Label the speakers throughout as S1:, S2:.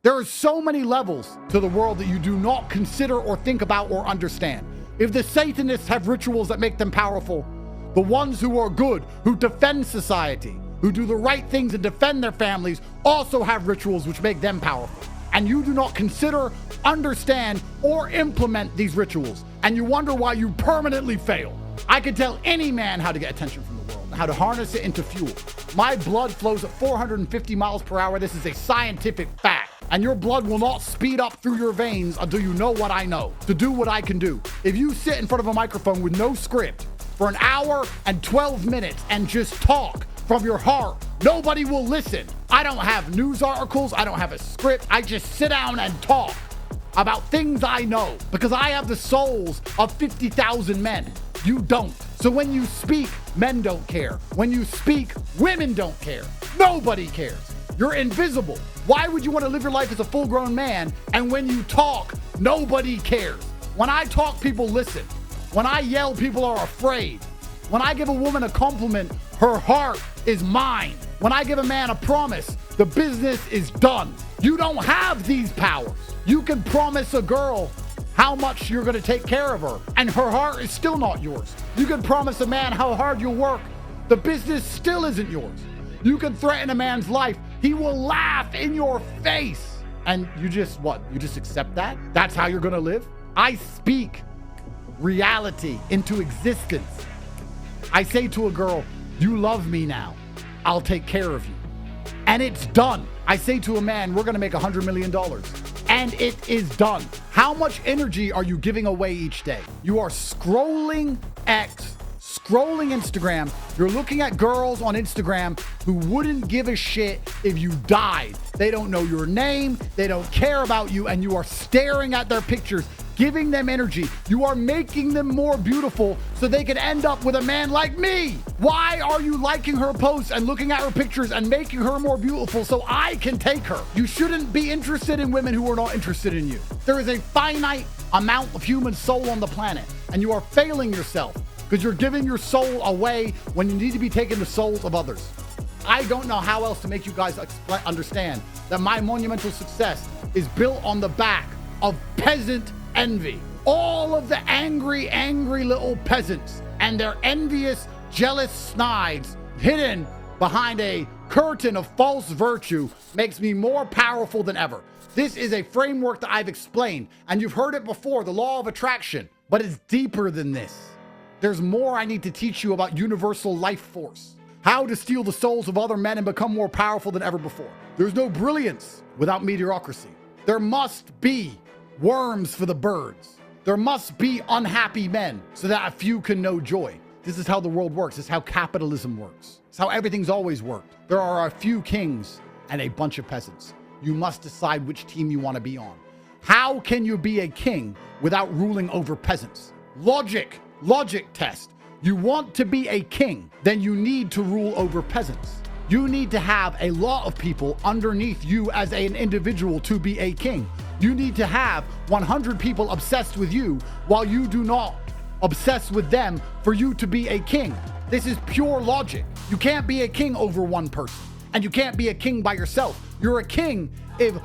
S1: There are so many levels to the world that you do not consider or think about or understand. If the Satanists have rituals that make them powerful, the ones who are good, who defend society, who do the right things and defend their families, also have rituals which make them powerful. And you do not consider, understand, or implement these rituals. And you wonder why you permanently fail. I can tell any man how to get attention from the world, how to harness it into fuel. My blood flows at 450 miles per hour. This is a scientific fact. And your blood will not speed up through your veins until you know what I know, to do what I can do. If you sit in front of a microphone with no script for an hour and 12 minutes and just talk from your heart, nobody will listen. I don't have news articles. I don't have a script. I just sit down and talk about things I know because I have the souls of 50,000 men. You don't. So when you speak, men don't care. When you speak, women don't care. Nobody cares. You're invisible. Why would you want to live your life as a full-grown man? And when you talk, nobody cares. When I talk, people listen. When I yell, people are afraid. When I give a woman a compliment, her heart is mine. When I give a man a promise, the business is done. You don't have these powers. You can promise a girl how much you're going to take care of her, and her heart is still not yours. You can promise a man how hard you'll work. The business still isn't yours. You can threaten a man's life. He will laugh in your face. And you just, what? You just accept that? That's how you're going to live? I speak reality into existence. I say to a girl, you love me now. I'll take care of you. And it's done. I say to a man, we're going to make $100 million. And it is done. How much energy are you giving away each day? You are scrolling X, scrolling Instagram. You're looking at girls on Instagram who wouldn't give a shit if you died. They don't know your name. They don't care about you. And you are staring at their pictures, giving them energy. You are making them more beautiful so they can end up with a man like me. Why are you liking her posts and looking at her pictures and making her more beautiful so I can take her? You shouldn't be interested in women who are not interested in you. There is a finite amount of human soul on the planet, and you are failing yourself because you're giving your soul away when you need to be taking the souls of others. I don't know how else to make you guys understand that my monumental success is built on the back of peasant envy. All of the angry little peasants and their envious, jealous snides hidden behind a curtain of false virtue makes me more powerful than ever. This is a framework that I've explained, and you've heard it before, the law of attraction, but it's deeper than this. There's more I need to teach you about universal life force, how to steal the souls of other men and become more powerful than ever before. There's no brilliance without mediocrity. There must be worms for the birds. There must be unhappy men so that a few can know joy. This is how the world works. This is how capitalism works. It's how everything's always worked. There are a few kings and a bunch of peasants. You must decide which team you want to be on. How can you be a king without ruling over peasants? Logic test. You want to be a king, then you need to rule over peasants. You need to have a lot of people underneath you as an individual to be a king. You need to have 100 people obsessed with you while you do not obsess with them for you to be a king. This is pure logic. You can't be a king over one person, and you can't be a king by yourself. You're a king if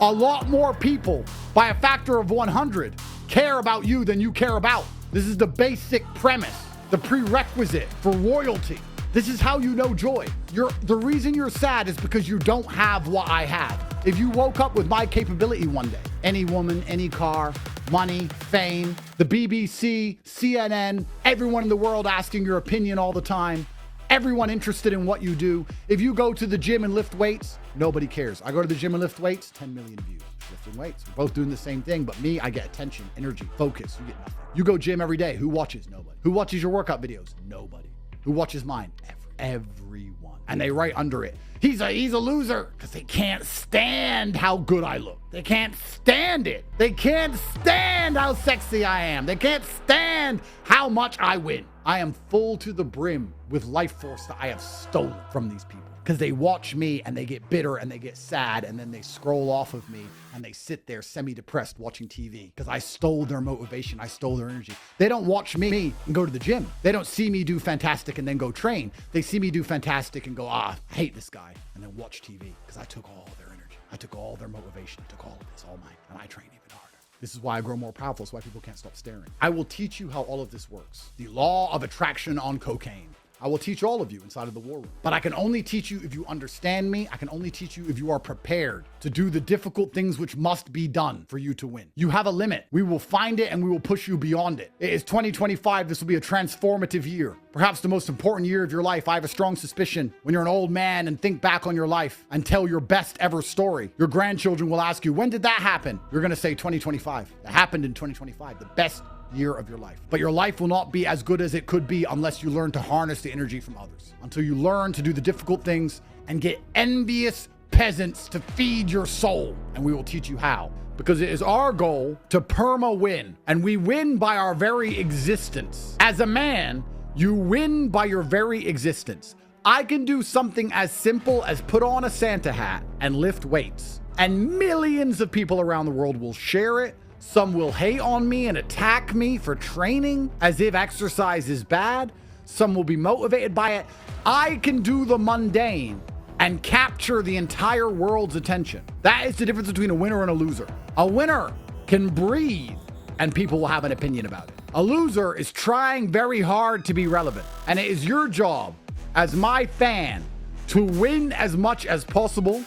S1: a lot more people, by a factor of 100, care about you than you care about. This is the basic premise, the prerequisite for royalty. This is how you know joy. The reason you're sad is because you don't have what I have. If you woke up with my capability one day, any woman, any car, money, fame, the BBC, CNN, everyone in the world asking your opinion all the time, everyone interested in what you do. If you go to the gym and lift weights, nobody cares. I go to the gym and lift weights, 10 million views. Lifting weights, we're both doing the same thing, but me, I get attention, energy, focus. You get nothing. You go gym every day. Who watches? Nobody. Who watches your workout videos? Nobody. Who watches mine? Everyone. And they write under it, he's a loser, because they can't stand how good I look. They can't stand it. They can't stand how sexy I am. They can't stand how much I win. I am full to the brim with life force that I have stolen from these people, because they watch me and they get bitter and they get sad, and then they scroll off of me and they sit there semi-depressed watching TV because I stole their motivation. I stole their energy. They don't watch me and go to the gym. They don't see me do fantastic and then go train. They see me do fantastic and go, I hate this guy, and then watch TV because I took all their energy. I took all their motivation, I took all of it, it's all mine, and I train even harder. This is why I grow more powerful. It's why people can't stop staring. I will teach you how all of this works. The law of attraction on cocaine. I will teach all of you inside of the war room. But I can only teach you if you understand me. I can only teach you if you are prepared to do the difficult things which must be done for you to win. You have a limit. We will find it and we will push you beyond it. It is 2025. This will be a transformative year. Perhaps the most important year of your life. I have a strong suspicion when you're an old man and think back on your life and tell your best ever story, your grandchildren will ask you, when did that happen? You're going to say 2025. That happened in 2025. The best year of your life. But your life will not be as good as it could be unless you learn to harness the energy from others. Until you learn to do the difficult things and get envious peasants to feed your soul. And we will teach you how. Because it is our goal to perma win. And we win by our very existence. As a man, you win by your very existence. I can do something as simple as put on a Santa hat and lift weights. And millions of people around the world will share it. Some will hate on me and attack me for training as if exercise is bad. Some will be motivated by it. I can do the mundane and capture the entire world's attention. That is the difference between a winner and a loser. A winner can breathe and people will have an opinion about it. A loser is trying very hard to be relevant. And it is your job as my fan to win as much as possible.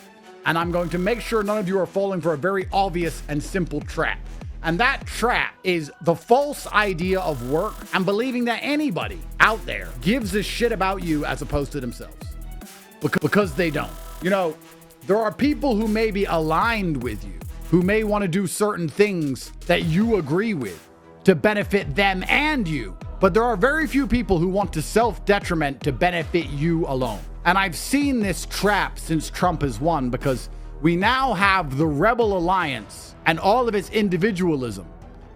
S1: And I'm going to make sure none of you are falling for a very obvious and simple trap. And that trap is the false idea of work and believing that anybody out there gives a shit about you as opposed to themselves. Because they don't. You know, there are people who may be aligned with you, who may want to do certain things that you agree with to benefit them and you. But there are very few people who want to self-detriment to benefit you alone. And I've seen this trap since Trump has won because we now have the Rebel Alliance and all of its individualism,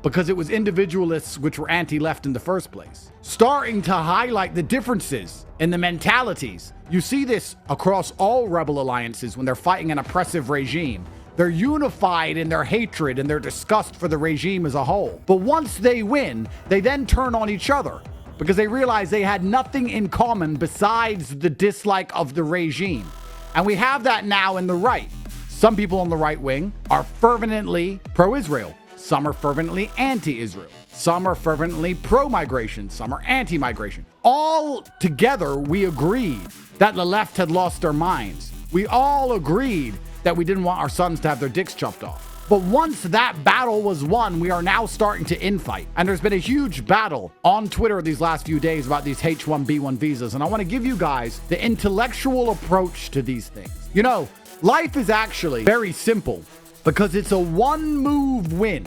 S1: because it was individualists which were anti-left in the first place, starting to highlight the differences in the mentalities. You see this across all Rebel Alliances when they're fighting an oppressive regime. They're unified in their hatred and their disgust for the regime as a whole. But once they win, they then turn on each other because they realize they had nothing in common besides the dislike of the regime. And we have that now in the right. Some people on the right wing are fervently pro-Israel. Some are fervently anti-Israel. Some are fervently pro-migration. Some are anti-migration. All together, we agreed that the left had lost their minds. We all agreed that we didn't want our sons to have their dicks chopped off. But once that battle was won, we are now starting to infight. And there's been a huge battle on Twitter these last few days about these H-1B1 visas. And I want to give you guys the intellectual approach to these things. You know, life is actually very simple because it's a one-move win.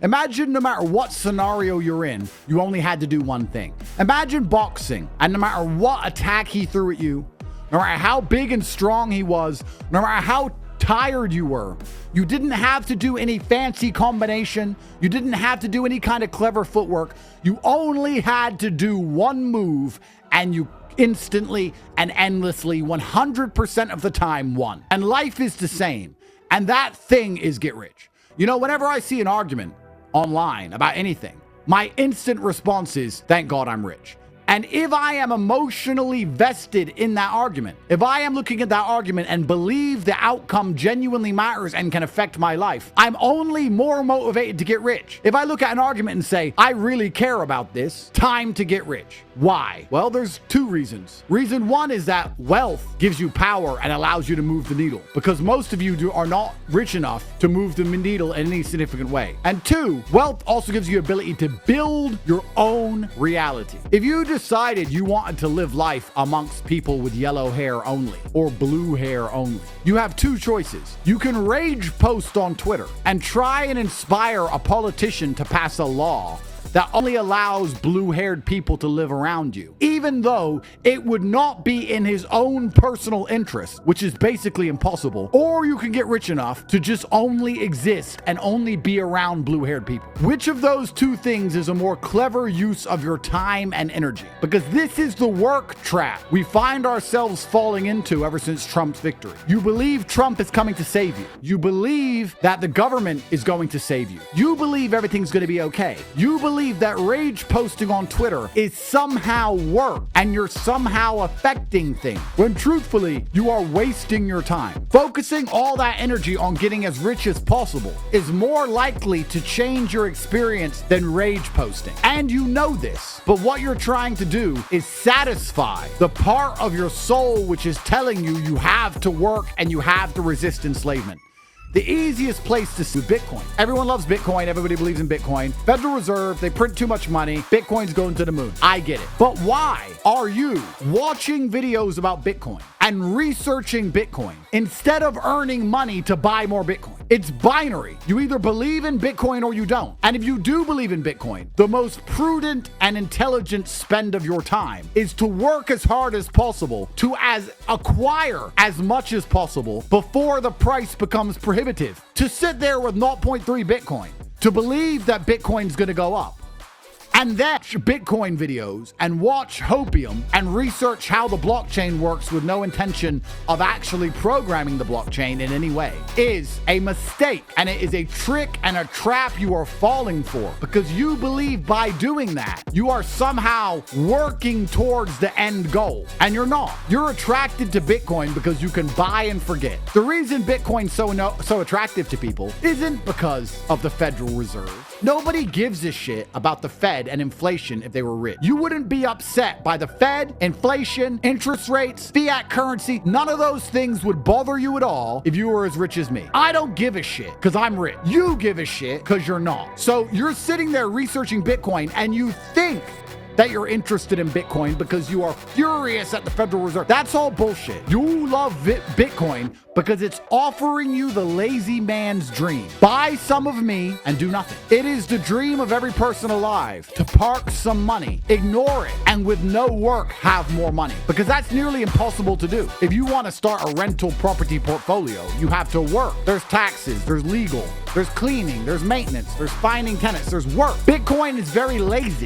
S1: Imagine no matter what scenario you're in, you only had to do one thing. Imagine boxing, and no matter what attack he threw at you, no matter how big and strong he was, no matter how tired you were, you didn't have to do any fancy combination. You didn't have to do any kind of clever footwork. You only had to do one move, and you instantly and endlessly 100% of the time won. And life is the same. And that thing is get rich. You know, whenever I see an argument online about anything, my instant response is, thank God I'm rich. And if I am emotionally vested in that argument, if I am looking at that argument and believe the outcome genuinely matters and can affect my life, I'm only more motivated to get rich. If I look at an argument and say, I really care about this, time to get rich. Why? Well, there's two reasons. Reason one is that wealth gives you power and allows you to move the needle, because most of you are not rich enough to move the needle in any significant way. And two, wealth also gives you ability to build your own reality. If you decided you wanted to live life amongst people with yellow hair only or blue hair only, you have two choices. You can rage post on Twitter and try and inspire a politician to pass a law that only allows blue-haired people to live around you, even though it would not be in his own personal interest, which is basically impossible. Or you can get rich enough to just only exist and only be around blue-haired people. Which of those two things is a more clever use of your time and energy? Because this is the work trap we find ourselves falling into ever since Trump's victory. You believe Trump is coming to save you. You believe that the government is going to save you. You believe everything's going to be okay. You believe believe that rage posting on Twitter is somehow work and you're somehow affecting things, when truthfully, you are wasting your time. Focusing all that energy on getting as rich as possible is more likely to change your experience than rage posting. And you know this, but what you're trying to do is satisfy the part of your soul which is telling you you have to work and you have to resist enslavement. The easiest place to see Bitcoin. Everyone loves Bitcoin. Everybody believes in Bitcoin. Federal Reserve, they print too much money. Bitcoin's going to the moon. I get it. But why are you watching videos about Bitcoin and researching Bitcoin instead of earning money to buy more Bitcoin? It's binary. You either believe in Bitcoin or you don't. And if you do believe in Bitcoin, the most prudent and intelligent spend of your time is to work as hard as possible to acquire as much as possible before the price becomes prohibitive. To sit there with 0.3 Bitcoin, to believe that Bitcoin's going to go up, and then watch Bitcoin videos and watch Hopium and research how the blockchain works with no intention of actually programming the blockchain in any way is a mistake. And it is a trick and a trap you are falling for, because you believe by doing that, you are somehow working towards the end goal. And you're not. You're attracted to Bitcoin because you can buy and forget. The reason Bitcoin's so attractive to people isn't because of the Federal Reserve. Nobody gives a shit about the Fed and inflation if they were rich. You wouldn't be upset by the Fed, inflation, interest rates, fiat currency. None of those things would bother you at all if you were as rich as me. I don't give a shit because I'm rich. You give a shit because you're not. So you're sitting there researching Bitcoin and you think that you're interested in Bitcoin because you are furious at the Federal Reserve. That's all bullshit. You love Bitcoin because it's offering you the lazy man's dream. Buy some of me and do nothing. It is the dream of every person alive to park some money, ignore it, and with no work have more money, because that's nearly impossible to do. If you want to start a rental property portfolio, you have to work. There's taxes, there's legal, there's cleaning, there's maintenance, there's finding tenants, there's work. Bitcoin is very lazy.